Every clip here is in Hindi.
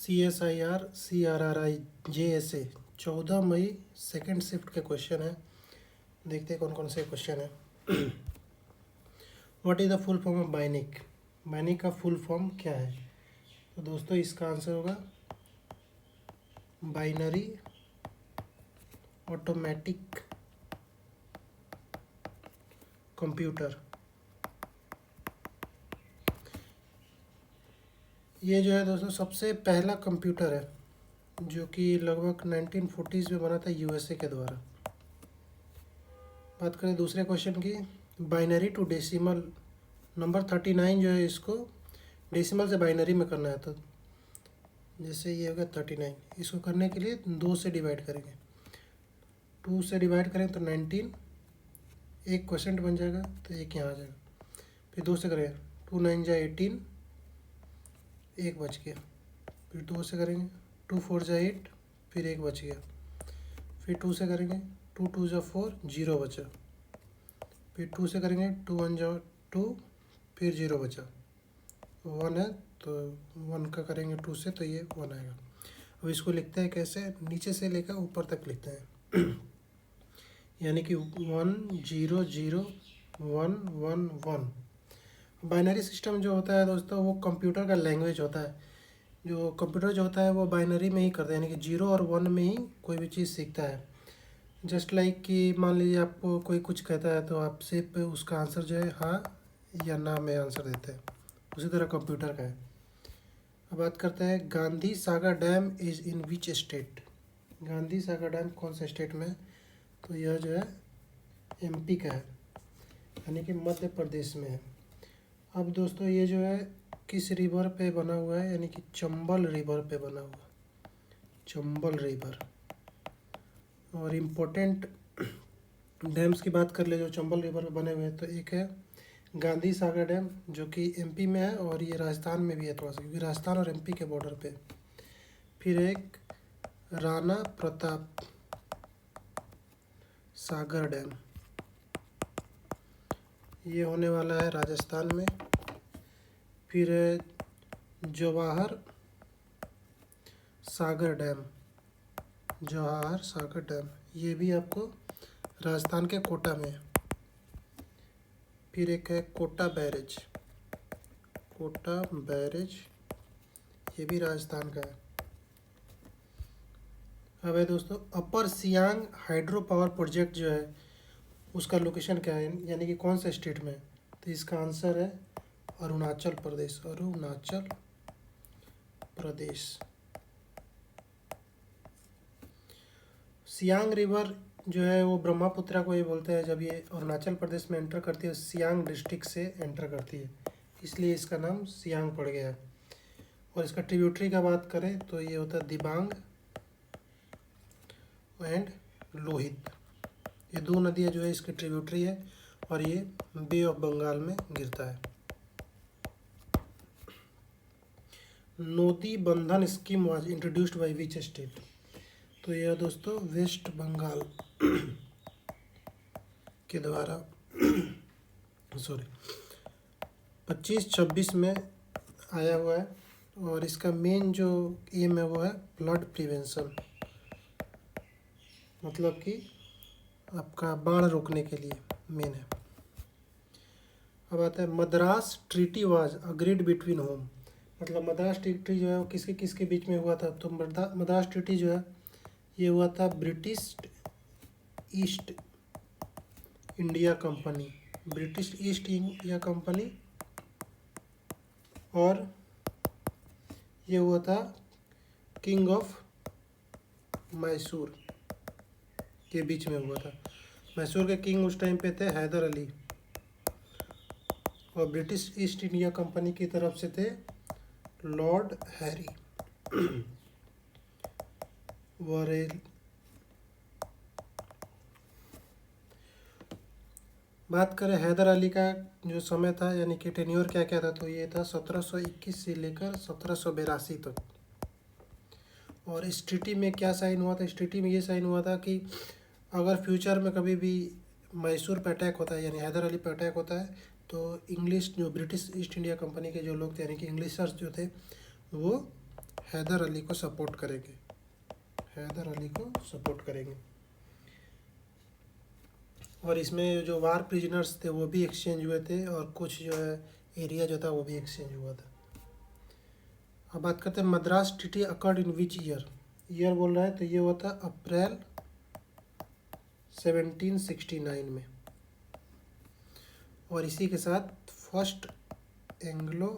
CSIR CRRI JSA 14 मई सेकेंड शिफ्ट के क्वेश्चन है। देखते हैं कौन कौन से क्वेश्चन है। What is the full form of bionic? Bionic का फुल फॉर्म क्या है? तो दोस्तों इसका आंसर होगा बाइनरी ऑटोमेटिक कंप्यूटर। ये जो है दोस्तों सबसे पहला कंप्यूटर है जो कि लगभग 1940s में बना था यूएसए के द्वारा। बात करें दूसरे क्वेश्चन की, बाइनरी टू डेसिमल नंबर 39 जो है इसको डेसिमल से बाइनरी में करना है। तो जैसे ये होगा 39, इसको करने के लिए 2 से डिवाइड करेंगे, 2 से डिवाइड करें तो 19, 1% बन जाएगा तो एक यहाँ आ जाएगा। फिर 2 से करें 2 9 जा 18, एक बच गया। फिर 2 से करेंगे 2 4 जा 8, फिर एक बच गया। फिर 2 से करेंगे 2 2 जा 4, 0 बचा। फिर 2 से करेंगे 2 1 जा 2, फिर 0 बचा। 1 है तो 1 का करेंगे 2 से तो ये 1 आएगा। अब इसको लिखते हैं कैसे, नीचे से लेकर ऊपर तक लिखते हैं यानी कि 1 0 0 1 1 1। बाइनरी सिस्टम जो होता है दोस्तों वो कंप्यूटर का लैंग्वेज होता है। जो कंप्यूटर जो होता है वो बाइनरी में ही करता है, यानी कि 0 और 1 में ही कोई भी चीज़ सीखता है। जस्ट लाइक कि मान लीजिए आपको कोई कुछ कहता है तो आप सिर्फ उसका आंसर जो है हाँ या ना में आंसर देते हैं, उसी तरह कंप्यूटर का है। अब बात करते हैं Gandhi Sagar dam is in which state? Gandhi Sagar dam कौन से स्टेट में है? तो यह जो है एमपी का है, यानी कि मध्य प्रदेश में है। अब दोस्तों ये जो है किस रिवर पे बना हुआ है? यानी कि चंबल रिवर पे बना हुआ, चंबल रिवर। और इम्पोर्टेंट डैम्स की बात कर ले जो चंबल रिवर पे बने हुए हैं, तो एक है गांधी सागर डैम जो कि एमपी में है, और ये राजस्थान में भी है थोड़ा सा, क्योंकि राजस्थान और एमपी के बॉर्डर पे। फिर एक राणा प्रताप सागर डैम, ये होने वाला है राजस्थान में। फिर जवाहर सागर डैम, जवाहर सागर डैम ये भी आपको राजस्थान के कोटा में है। फिर एक है कोटा बैरेज, कोटा बैरेज ये भी राजस्थान का है। अब है दोस्तों अपर सियांग हाइड्रो पावर प्रोजेक्ट जो है उसका लोकेशन क्या है, यानी कि कौन सा स्टेट में है? तो इसका आंसर है अरुणाचल प्रदेश, अरुणाचल प्रदेश। सियांग रिवर जो है वो ब्रह्मपुत्रा को ये बोलते हैं। जब ये अरुणाचल प्रदेश में एंटर करती है सियांग डिस्ट्रिक्ट से एंटर करती है, इसलिए इसका नाम सियांग पड़ गया है। और इसका ट्रिब्यूटरी का बात करें तो ये होता है दिबांग एंड लोहित, ये 2 नदियाँ जो है इसकी ट्रिब्यूटरी है, और ये बे ऑफ बंगाल में गिरता है। नोदी बंधन scheme was introduced by which state? तो यह दोस्तों वेस्ट बंगाल के द्वारा 25-26 में आया हुआ है, और इसका मेन जो एम है वो है फ्लड प्रिवेंशन, मतलब कि आपका बाढ़ रोकने के लिए मेन है। अब आता है Madras treaty was agreed between home, मतलब मद्रास ट्रीटी जो है वो किसके किसके बीच में हुआ था? तो मद्रास ट्रीटी जो है ये हुआ था British east India company, British east India company, और ये हुआ था किंग ऑफ मैसूर के बीच में हुआ था। मैसूर के किंग उस टाइम पे थे हैदर अली, और ब्रिटिश ईस्ट इंडिया कंपनी की तरफ से थे लॉर्ड हैरी वरेल। बात करें हैदर अली का जो समय था, यानी कि टेन्योर क्या क्या था, तो ये था 1721 से लेकर 1782 तक। और इस ट्रीटी में क्या साइन हुआ था? इस ट्रीटी में ये साइन हुआ था कि अगर फ्यूचर में कभी भी मैसूर पे अटैक होता है, यानी हैदर अली पे अटैक होता है, तो इंग्लिश जो ब्रिटिश ईस्ट इंडिया कंपनी के जो लोग थे, यानी कि इंग्लिशर्स जो थे, वो हैदर अली को सपोर्ट करेंगे, हैदर अली को सपोर्ट करेंगे। और इसमें जो वार प्रिजनर्स थे वो भी एक्सचेंज हुए थे, और कुछ जो है एरिया जो था वो भी एक्सचेंज हुआ था। अब बात करते हैं Madras treaty occurred in which year, year बोल रहा है तो ये हुआ था अप्रैल 1769 में। और इसी के साथ फर्स्ट एंग्लो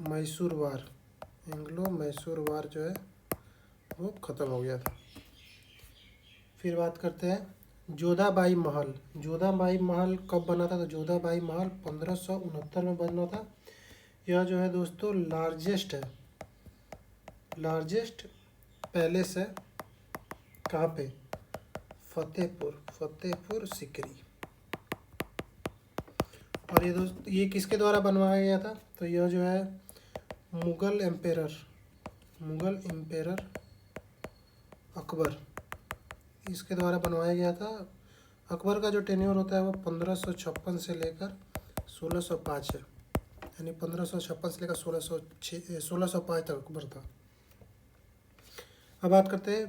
मैसूर वार, एंग्लो मैसूर वार जो है वो ख़त्म हो गया था। फिर बात करते हैं जोधाबाई महल, जोधाबाई महल कब बना था, तो जोधाबाई महल 1569 में बना था। यह जो है दोस्तों लार्जेस्ट है, लार्जेस्ट पैलेस है, कहाँ पे, फतेहपुर सिकरी। और ये दोस्त ये किसके द्वारा बनवाया गया था, तो यह जो है मुग़ल एम्पेरर अकबर, इसके द्वारा बनवाया गया था। अकबर का जो टेन्योर होता है वो 1556 से लेकर 1605 है, यानी 1556 से लेकर 1605 तक अकबर था। अब बात करते हैं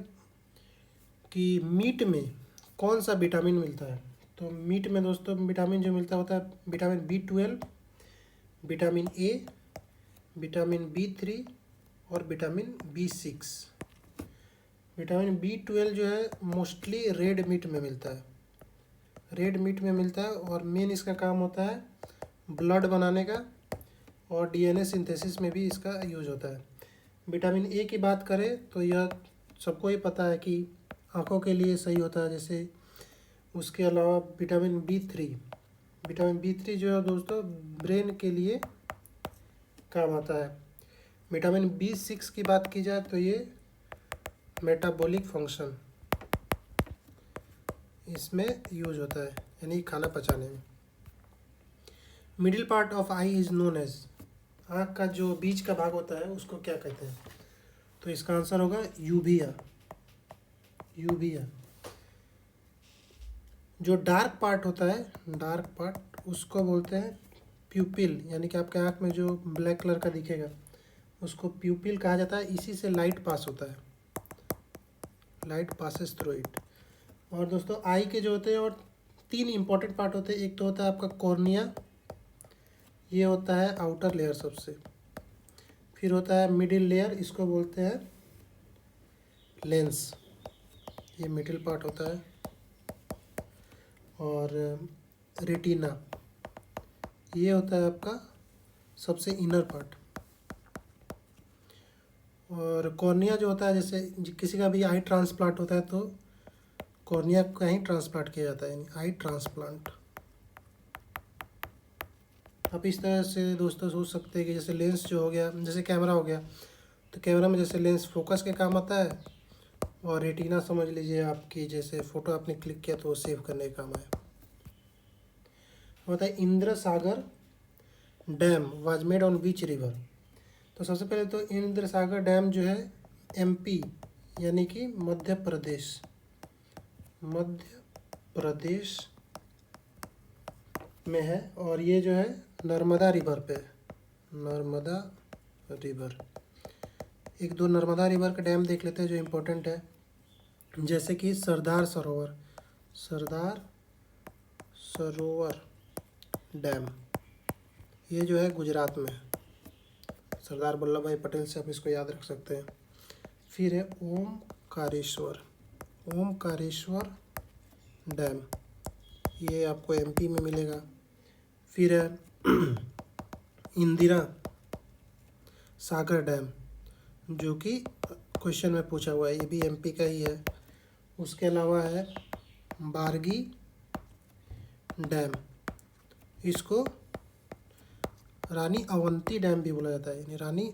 कि मीट में कौन सा विटामिन मिलता है, तो मीट में दोस्तों विटामिन जो मिलता होता है vitamin B12, vitamin A, vitamin B3 और विटामिन B6। विटामिन B12 जो है मोस्टली रेड मीट में मिलता है, रेड मीट में मिलता है, और मेन इसका काम होता है ब्लड बनाने का, और DNA सिंथेसिस में भी इसका यूज होता है। विटामिन ए की बात करें तो यह सबको ही पता है कि आँखों के लिए सही होता है, जैसे उसके अलावा विटामिन B3 जो है दोस्तों ब्रेन के लिए काम आता है। विटामिन B6 की बात की जाए तो ये मेटाबॉलिक फंक्शन इसमें यूज होता है, यानी खाना पचाने में। Middle part of eye is known as, आँख का जो बीच का भाग होता है उसको क्या कहते हैं, तो इसका आंसर होगा यूबिया। जो डार्क पार्ट होता है, डार्क पार्ट उसको बोलते हैं प्यूपिल, यानी कि आपके आँख में जो ब्लैक कलर का दिखेगा उसको प्यूपिल कहा जाता है। इसी से लाइट पास होता है, लाइट पासेस थ्रू इट। और दोस्तों आई के जो होते हैं और 3 इंपॉर्टेंट पार्ट होते हैं, एक तो होता है आपका कॉर्निया, ये होता है आउटर लेयर सबसे, फिर होता है मिडिल लेयर, इसको बोलते हैं लेंस, ये मिडिल पार्ट होता है, और रेटिना ये होता है आपका सबसे इनर पार्ट। और कॉर्निया जो होता है, जैसे किसी का भी आई ट्रांसप्लांट होता है तो कॉर्निया का ही ट्रांसप्लांट किया जाता है, यानी आई ट्रांसप्लांट। आप इस तरह से दोस्तों सोच सकते हैं कि जैसे लेंस जो हो गया, जैसे कैमरा हो गया, तो कैमरा में जैसे लेंस फोकस के काम आता है, और रेटिना समझ लीजिए आपकी जैसे फ़ोटो आपने क्लिक किया तो वो सेव करने का काम आया। होता है Indra Sagar dam was made on which river, तो सबसे पहले तो इंद्र सागर डैम जो है MP यानी कि मध्य प्रदेश में है, और ये जो है नर्मदा रिवर पे, नर्मदा रिवर। एक दो नर्मदा रिवर का डैम देख लेते हैं जो इम्पोर्टेंट है, जैसे कि सरदार सरोवर डैम, ये जो है गुजरात में, सरदार वल्लभ भाई पटेल से आप इसको याद रख सकते हैं। फिर है ओमकारेश्वर डैम, ये आपको MP में मिलेगा। फिर है इंदिरा सागर डैम, जो कि क्वेश्चन में पूछा हुआ है, ये भी MP का ही है। उसके अलावा है बारगी डैम, इसको रानी अवंती डैम भी बोला जाता है, यानी रानी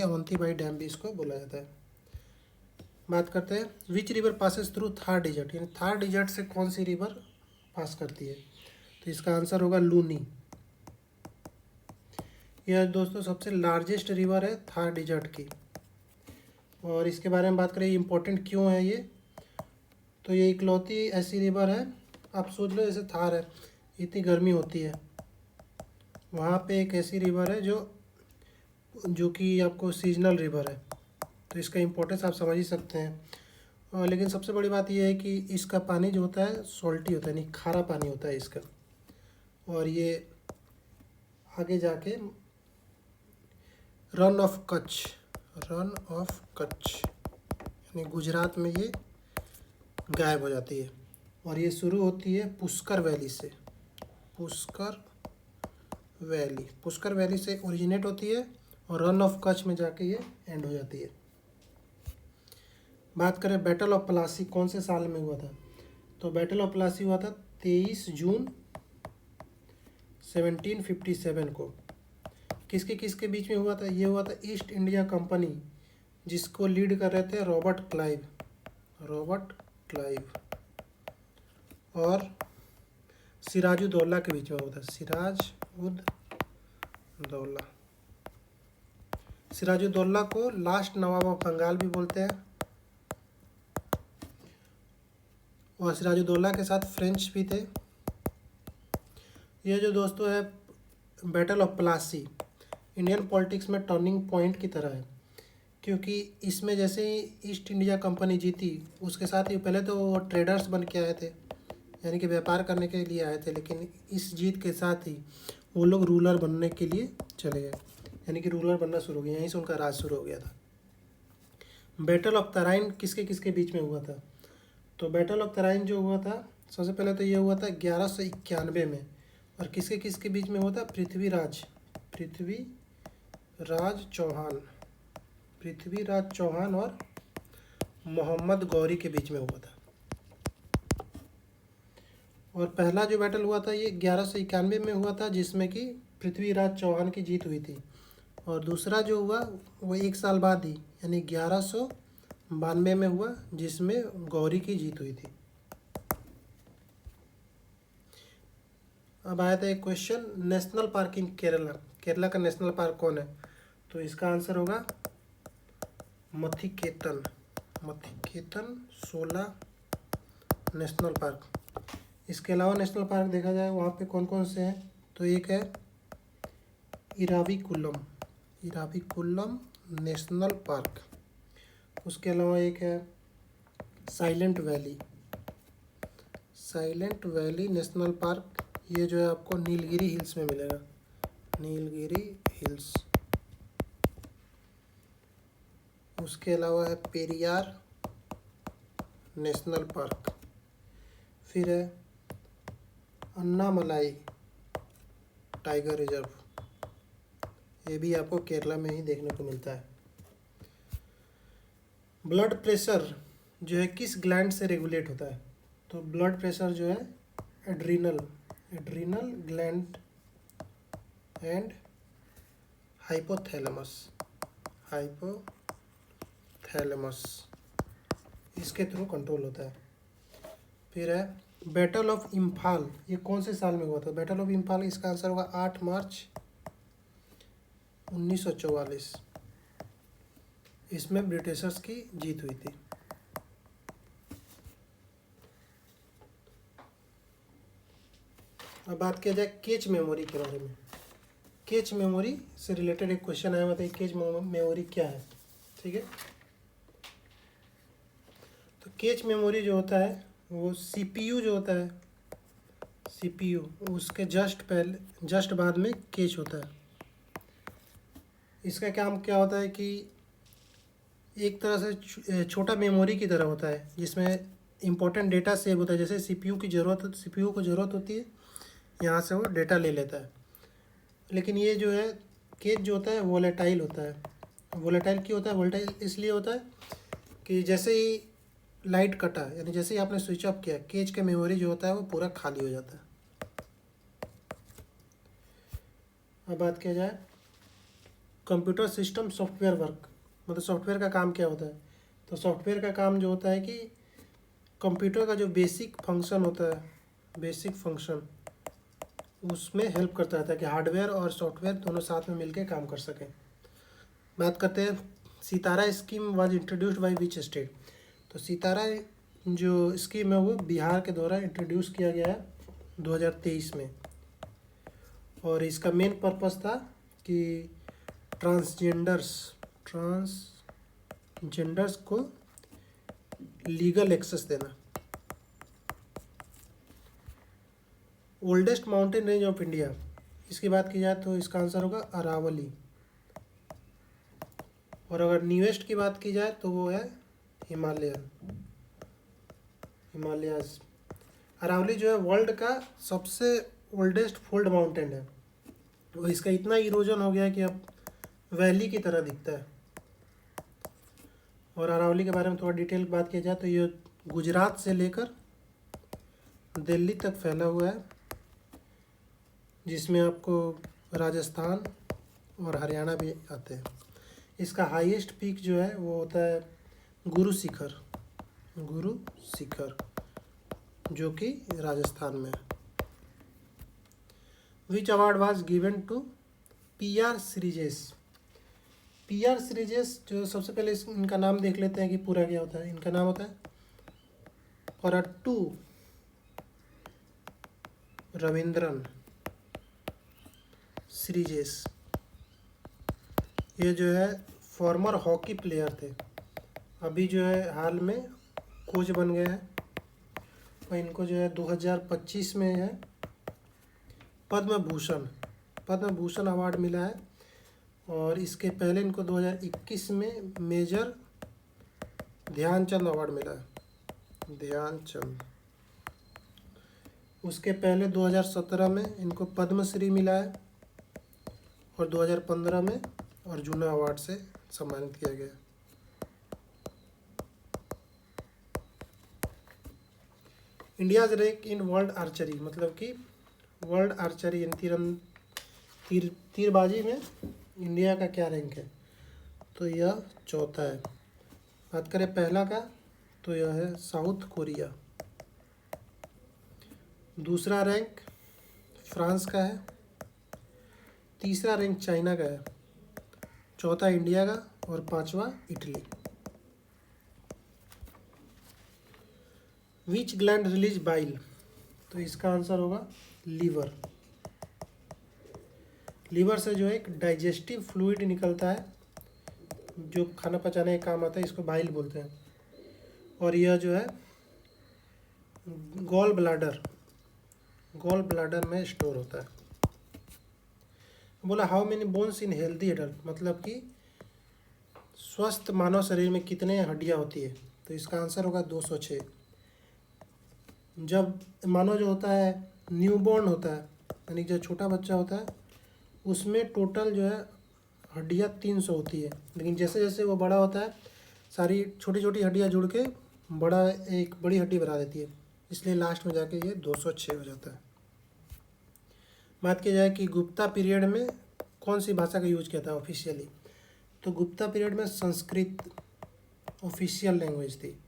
अवंतीबाई डैम भी इसको बोला जाता है। बात करते हैं which river passes through Thar desert, यानी थार डिजर्ट से कौन सी रिवर पास करती है, तो इसका आंसर होगा लूनी। यह दोस्तों सबसे लार्जेस्ट रिवर है थार डिजर्ट की, और इसके बारे में बात करें इम्पोर्टेंट क्यों है ये, तो ये इकलौती ऐसी रिवर है, आप सोच लो जैसे थार है, इतनी गर्मी होती है, वहाँ पे एक ऐसी रिवर है जो जो कि आपको सीजनल रिवर है, तो इसका इम्पोर्टेंस आप समझ ही सकते हैं। लेकिन सबसे बड़ी बात यह है कि इसका पानी जो होता है सॉल्टी होता है, यानी खारा पानी होता है इसका। और ये आगे जाके रन ऑफ कच्छ यानी गुजरात में ये गायब हो जाती है। और ये शुरू होती है पुष्कर वैली से। पुष्कर वैली से ओरिजिनेट होती है और रन ऑफ कच्छ में जाके ये एंड हो जाती है। बात करें बैटल ऑफ प्लासी कौन से साल में हुआ था, तो बैटल ऑफ प्लासी हुआ था 23 जून 1757 को। किसके किसके बीच में हुआ था, ये हुआ था ईस्ट इंडिया कंपनी, जिसको लीड कर रहे थे रॉबर्ट क्लाइव और सिराजुद्दौला के बीच में हुआ था। सिराजुद्दौला को लास्ट नवाब ऑफ बंगाल भी बोलते हैं। और सिराजुद्दौला के साथ फ्रेंच भी थे। ये जो दोस्तों है battle of Plassey Indian politics में टर्निंग पॉइंट की तरह है, क्योंकि इसमें जैसे ही ईस्ट इंडिया कंपनी जीती, उसके साथ ही पहले तो वो ट्रेडर्स बन के आए थे, यानी कि व्यापार करने के लिए आए थे, लेकिन इस जीत के साथ ही वो लोग रूलर बनने के लिए चले गए, यानी कि रूलर बनना शुरू हो गया, यहीं से उनका राज शुरू हो गया था। बैटल ऑफ तराइन किसके किसके बीच में हुआ था, तो बैटल ऑफ तराइन जो हुआ था सबसे पहले तो ये हुआ था 1191 में। और किसके किसके बीच में हुआ था, पृथ्वीराज चौहान और मोहम्मद गौरी के बीच में हुआ था। और पहला जो बैटल हुआ था ये 1191 में हुआ था, जिसमें कि पृथ्वीराज चौहान की जीत हुई थी। और दूसरा जो हुआ वो एक साल बाद ही, यानी 1192 में हुआ, जिसमें गौरी की जीत हुई थी। अब आया था एक क्वेश्चन, नेशनल पार्क इन केरला का नेशनल पार्क कौन है, तो इसका आंसर होगा मथिकेतन 16 नेशनल पार्क। इसके अलावा नेशनल पार्क देखा जाए वहाँ पे कौन कौन से हैं, तो एक है इराविकुलम नेशनल पार्क। उसके अलावा एक है साइलेंट वैली नेशनल पार्क, ये जो है आपको नीलगिरी हिल्स में मिलेगा, नीलगिरी हिल्स। उसके अलावा है पेरियार नेशनल पार्क। फिर है अन्नामलाई टाइगर रिजर्व, ये भी आपको केरला में ही देखने को मिलता है। ब्लड प्रेशर जो है किस ग्लैंड से रेगुलेट होता है, तो ब्लड प्रेशर जो है एड्रीनल ग्लैंड एंड हाइपोथैलेमस इसके थ्रू कंट्रोल होता है। फिर है बैटल ऑफ इम्फाल, ये कौन से साल में हुआ था, बैटल ऑफ इम्फाल इसका आंसर होगा 8 मार्च 1944। इसमें ब्रिटिशर्स की जीत हुई थी। अब बात किया जाए केच मेमोरी के बारे में। केच मेमोरी से रिलेटेड एक क्वेश्चन आया, बताइए केच मेमोरी क्या है, ठीक है। तो केच मेमोरी जो होता है वो सीपीयू जो होता है, सीपीयू उसके जस्ट बाद में केच होता है। इसका काम क्या होता है कि एक तरह से छोटा मेमोरी की तरह होता है, जिसमें इम्पोर्टेंट डेटा सेव होता है। जैसे सीपीयू को ज़रूरत होती है, यहाँ से वो डेटा ले लेता है। लेकिन ये जो है केच जो होता है वोलेटाइल होता है। वोलेटाइल क्यों होता है, वोलेटाइल इसलिए होता है कि जैसे ही लाइट कटा, यानी जैसे ही आपने स्विच ऑफ किया, केच का मेमोरी जो होता है वो पूरा खाली हो जाता है। अब बात किया जाए कंप्यूटर सिस्टम सॉफ्टवेयर वर्क, मतलब सॉफ्टवेयर का काम क्या होता है, तो सॉफ्टवेयर का काम जो होता है कि कंप्यूटर का जो बेसिक फंक्शन होता है, उसमें हेल्प करता है ताकि हार्डवेयर और सॉफ्टवेयर दोनों साथ में मिलकर काम कर सकें। बात करते हैं Sitara scheme was introduced by which state, तो सितारा जो स्कीम है वो बिहार के द्वारा इंट्रोड्यूस किया गया है 2023 में। और इसका मेन पर्पस था कि ट्रांसजेंडर्स को लीगल एक्सेस देना। Oldest mountain range of India, इसकी बात की जाए तो इसका आंसर होगा अरावली। और अगर न्यूएस्ट की बात की जाए तो वो है हिमालयाज। अरावली जो है वर्ल्ड का सबसे ओल्डेस्ट फोल्ड माउंटेन है। वो इसका इतना इरोजन हो गया है कि अब वैली की तरह दिखता है। और अरावली के बारे में थोड़ा डिटेल बात की जाए तो ये गुजरात से लेकर दिल्ली तक फैला हुआ है, जिसमें आपको राजस्थान और हरियाणा भी आते हैं। इसका हाईएस्ट पीक जो है वो होता है गुरु शिखर, जो कि राजस्थान में है। Which award was given to PR Sreejesh. PR Sreejesh जो सबसे पहले इनका नाम देख लेते हैं कि पूरा क्या होता है। इनका नाम होता है पराट्टू रविंद्रन श्रीजेश। ये जो है फॉर्मर हॉकी प्लेयर थे, अभी जो है हाल में कोच बन गए हैं। और इनको जो है 2025 में है पद्म भूषण अवार्ड मिला है। और इसके पहले इनको 2021 में मेजर ध्यानचंद अवार्ड मिला है, ध्यानचंद। उसके पहले 2017 में इनको पद्मश्री मिला है और 2015 में अर्जुना अवार्ड से सम्मानित किया गया। India's rank in world archery, मतलब कि वर्ल्ड आर्चरी तीरबाजी में इंडिया का क्या रैंक है, तो यह चौथा है। बात करें पहला का तो यह है साउथ कोरिया। दूसरा रैंक फ्रांस का है। तीसरा रैंक चाइना का है। चौथा इंडिया का और पांचवा इटली। विच ग्लैंड रिलीज बाइल, तो इसका आंसर होगा लीवर। लीवर से जो है एक डाइजेस्टिव फ्लूइड निकलता है जो खाना पचाने का काम आता है, इसको बाइल बोलते हैं। और यह जो है गॉल ब्लाडर में स्टोर होता है। बोला how many bones in healthy adult, मतलब कि स्वस्थ मानव शरीर में कितने हड्डियां होती है, तो इसका आंसर होगा 206। जब मानव जो होता है न्यूबॉर्न होता है, यानी जो छोटा बच्चा होता है, उसमें टोटल जो है हड्डियां 300 होती है। लेकिन जैसे जैसे वो बड़ा होता है सारी छोटी छोटी हड्डियां जुड़ के एक बड़ी हड्डी बना देती है, इसलिए लास्ट में जाके ये 206 हो जाता है। बात की जाए कि गुप्ता पीरियड में कौन सी भाषा का यूज किया था ऑफिशियली, तो गुप्ता पीरियड में संस्कृत ऑफिशियल लैंग्वेज थी।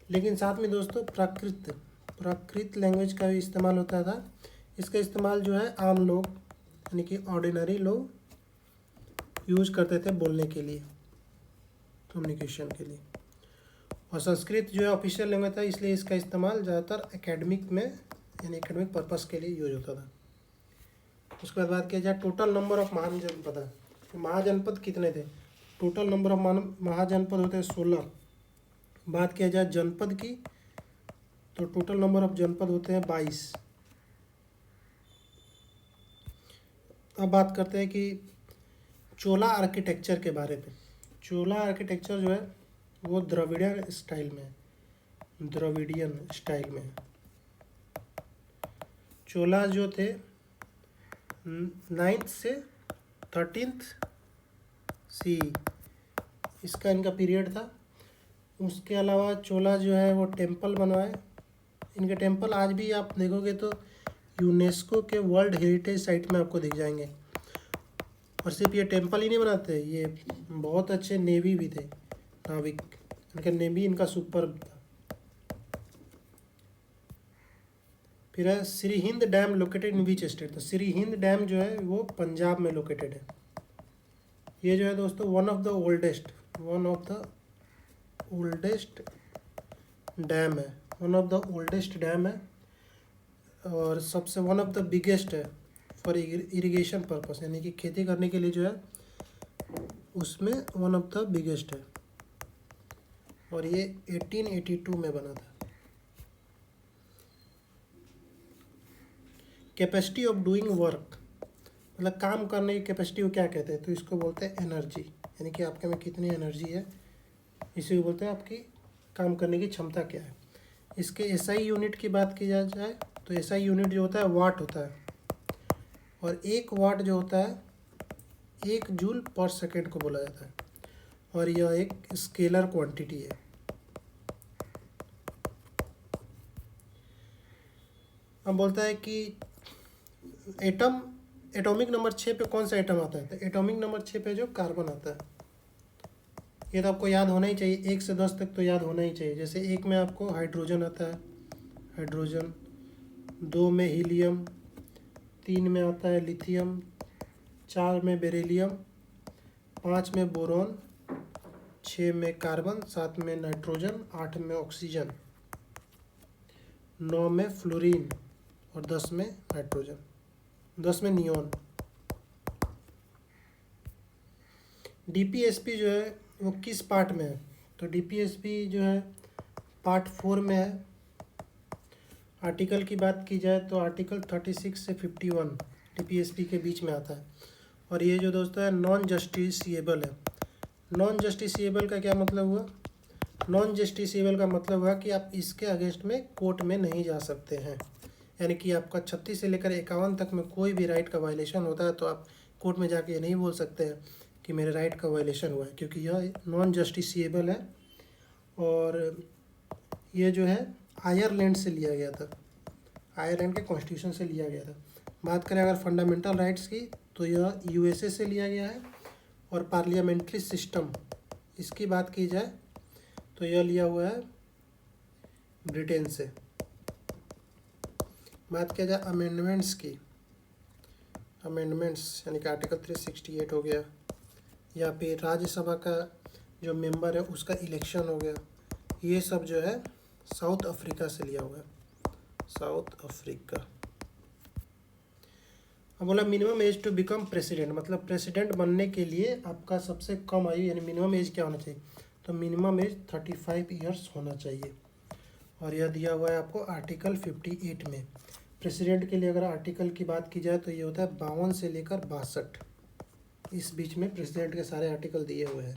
लेकिन साथ में दोस्तों प्राकृत लैंग्वेज का भी इस्तेमाल होता था। इसका इस्तेमाल जो है आम लोग यानी कि ऑर्डिनरी लोग यूज करते थे बोलने के लिए, कम्युनिकेशन के लिए। और संस्कृत जो है ऑफिशियल लैंग्वेज था, इसलिए इसका इस्तेमाल ज़्यादातर एकेडमिक में यानी एकेडमिक पर्पस के लिए यूज होता था। उसके बाद बात किया जाए टोटल नंबर ऑफ महाजनपद, महाजनपद कितने थे, टोटल नंबर ऑफ महाजनपद होते हैं 16। बात किया जाए जनपद की तो टोटल नंबर ऑफ जनपद होते हैं 22। अब बात करते हैं कि चोला आर्किटेक्चर के बारे में। चोला आर्किटेक्चर जो है वो द्रविडियन स्टाइल में है। चोला जो थे 9th से 13th सी इसका इनका पीरियड था। उसके अलावा चोला जो है वो टेम्पल बनवाए। इनके टेम्पल आज भी आप देखोगे तो यूनेस्को के वर्ल्ड हेरिटेज साइट में आपको दिख जाएंगे। और सिर्फ ये टेम्पल ही नहीं बनाते, ये बहुत अच्छे नेवी भी थे, नाविक। इनका नेवी इनका सुपर था। फिर है Shri Hind dam located in which state, तो श्री हिंद डैम जो है वो पंजाब में लोकेटेड है। ये जो है दोस्तों one of the oldest dam है, और सबसे वन ऑफ द बिगेस्ट है, फॉर इरिगेशन पर्पस, यानी कि खेती करने के लिए जो है उसमें वन ऑफ द बिगेस्ट है। और ये 1882 में बना था। कैपेसिटी ऑफ डूइंग वर्क, मतलब काम करने की कैपेसिटी को क्या कहते हैं, तो इसको बोलते हैं एनर्जी, यानी कि आपके में कितनी एनर्जी है, इसी को बोलते हैं आपकी काम करने की क्षमता क्या है। इसके एसआई यूनिट की बात की जाए तो एसआई यूनिट जो होता है वाट होता है, और एक वाट जो होता है 1 जूल पर सेकेंड को बोला जाता है, और यह एक स्केलर क्वांटिटी है। अब बोलता है कि एटॉमिक नंबर 6 पे कौन सा एटम आता है, तो एटॉमिक नंबर 6 पे जो कार्बन आता है। ये तो आपको याद होना ही चाहिए, 1 से 10 तक तो याद होना ही चाहिए। जैसे 1 में आपको हाइड्रोजन आता है, हाइड्रोजन, 2 में हीलियम, 3 में आता है लिथियम, 4 में बेरिलियम, 5 में बोरॉन, 6 में कार्बन, 7 में नाइट्रोजन, 8 में ऑक्सीजन, 9 में फ्लोरीन, और 10 में नाइट्रोजन, 10 में नियॉन। डीपीएसपी जो है वो किस पार्ट में है, तो डीपीएसपी जो है पार्ट 4 में है। आर्टिकल की बात की जाए तो आर्टिकल 36 से 51 डीपीएसपी के बीच में आता है। और ये जो दोस्तों है नॉन जस्टिसिएबल है। नॉन जस्टिसिएबल का क्या मतलब हुआ, नॉन जस्टिसिएबल का मतलब हुआ कि आप इसके अगेंस्ट में कोर्ट में नहीं जा सकते हैं, यानी कि आपका 36 से लेकर 51 तक में कोई भी राइट का वायलेशन होता है तो आप कोर्ट में जाके ये नहीं बोल सकते हैं कि मेरे राइट का वायलेशन हुआ है, क्योंकि यह नॉन जस्टिसिएबल है। और ये जो है आयरलैंड से लिया गया था, आयरलैंड के कॉन्स्टिट्यूशन से लिया गया था। बात करें अगर फंडामेंटल राइट्स की तो यह यूएसए से लिया गया है। और पार्लियामेंट्री सिस्टम इसकी बात की जाए तो यह लिया हुआ है ब्रिटेन से। बात किया जाए अमेंडमेंट्स की, अमेंडमेंट्स यानी कि आर्टिकल 368 हो गया, या फिर राज्यसभा का जो मेंबर है उसका इलेक्शन हो गया, ये सब जो है साउथ अफ्रीका से लिया हुआ है, साउथ अफ्रीका। अब बोला minimum age to become president, मतलब प्रेसिडेंट बनने के लिए आपका सबसे कम आयु यानी मिनिमम एज क्या होना चाहिए, तो मिनिमम एज 35 ईयर्स होना चाहिए। और यह दिया हुआ है आपको आर्टिकल 58 में। प्रेसिडेंट के लिए अगर आर्टिकल की बात की जाए तो ये होता है 52 से लेकर 62, इस बीच में प्रेसिडेंट के सारे आर्टिकल दिए हुए हैं।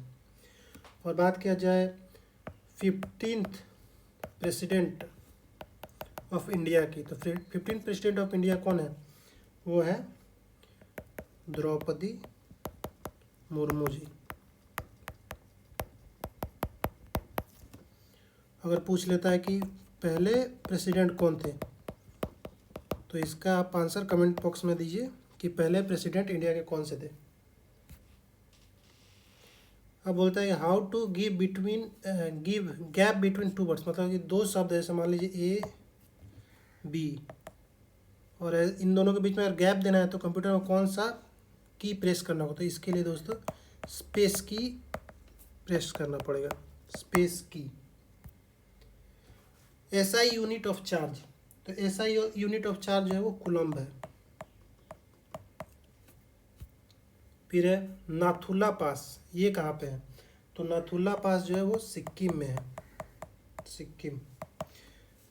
और बात किया जाए 15th प्रेसिडेंट ऑफ इंडिया की, तो 15th प्रेसिडेंट ऑफ इंडिया कौन है, वो है द्रौपदी मुर्मू जी। अगर पूछ लेता है कि पहले प्रेसिडेंट कौन थे, तो इसका आप आंसर कमेंट बॉक्स में दीजिए कि पहले प्रेसिडेंट इंडिया के कौन से थे। अब बोलता है how to give gap between two words, मतलब कि दो शब्द है, जैसे मान लीजिए ए बी, और इन दोनों के बीच में अगर गैप देना है तो कंप्यूटर में कौन सा की प्रेस करना होगा, तो इसके लिए दोस्तों स्पेस की प्रेस करना पड़ेगा, स्पेस की। एसआई यूनिट ऑफ चार्ज, तो एसआई यूनिट ऑफ चार्ज जो है वो कूलम्ब है। फिर है नाथुला पास, ये कहाँ पे है, तो नाथुला पास जो है वो सिक्किम में है, सिक्किम।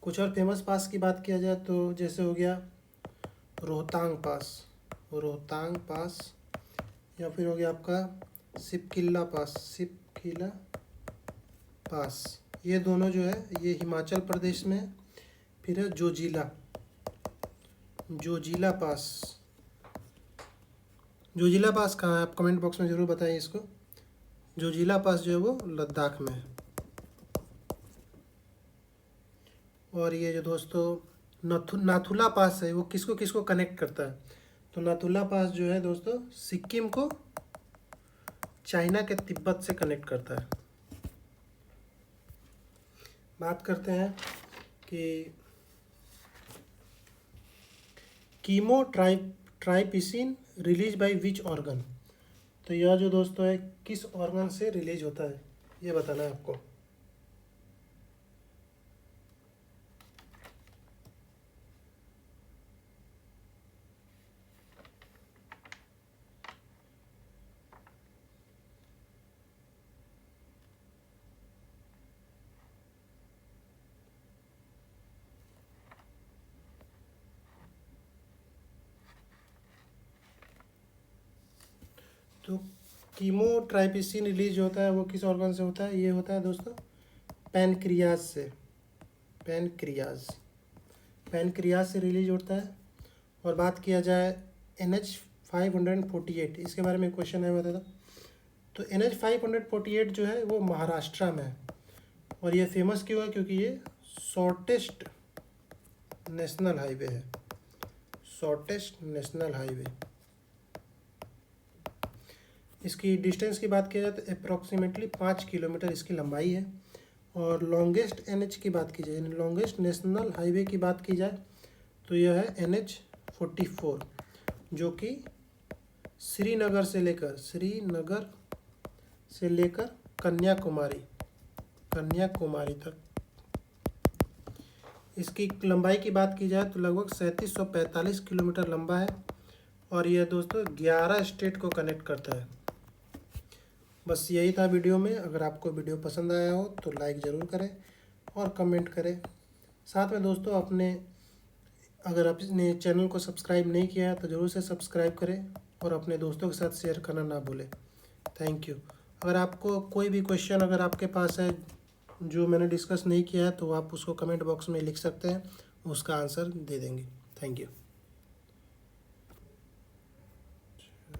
कुछ और फेमस पास की बात किया जाए तो जैसे हो गया रोहतांग पास, रोहतांग पास, या फिर हो गया आपका सिपकिल्ला पास, सिपकिला पास, ये दोनों जो है ये हिमाचल प्रदेश में है। फिर है जोजिला, जोजिला पास, जोजिला पास कहाँ है आप कमेंट बॉक्स में ज़रूर बताइए इसको। जोजिला पास जो है वो लद्दाख में है। और ये जो दोस्तों नाथुला पास है वो किसको किसको कनेक्ट करता है, तो नाथुला पास जो है दोस्तों सिक्किम को चाइना के तिब्बत से कनेक्ट करता है। बात करते हैं कि chymotrypsin release by which organ, तो यह जो दोस्तों है किस ऑर्गन से रिलीज होता है ये बताना है आपको। तो कीमोट्राइप्सिन रिलीज होता है वो किस ऑर्गन से होता है? ये होता है दोस्तों पैनक्रियाज से। पैनक्रियाज से रिलीज होता है। और बात किया जाए NH548, इसके बारे में क्वेश्चन है बता था। तो NH548 जो है वो महाराष्ट्र में है। और ये फेमस क्यों है? क्योंकि ये शॉर्टेस्ट नेशनल हाईवे है। Shortest national highway. इसकी डिस्टेंस की बात किया जाए तो अप्रॉक्सीमेटली 5 किलोमीटर इसकी लंबाई है। और लॉन्गेस्ट NH की बात की जाए, यानी लॉन्गेस्ट नेशनल हाईवे की बात की जाए तो यह है NH44, जो कि श्रीनगर से लेकर कन्याकुमारी तक। इसकी लंबाई की बात की जाए तो लगभग 3745 किलोमीटर लंबा है। और यह दोस्तों 11 स्टेट को कनेक्ट करता है। बस यही था वीडियो में। अगर आपको वीडियो पसंद आया हो तो लाइक ज़रूर करें और कमेंट करें। साथ में दोस्तों अगर आपने चैनल को सब्सक्राइब नहीं किया है तो ज़रूर से सब्सक्राइब करें और अपने दोस्तों के साथ शेयर करना ना भूलें। Thank you. अगर आपको कोई भी क्वेश्चन अगर आपके पास है जो मैंने डिस्कस नहीं किया है तो आप उसको कमेंट बॉक्स में लिख सकते हैं, उसका आंसर दे देंगे। Thank you.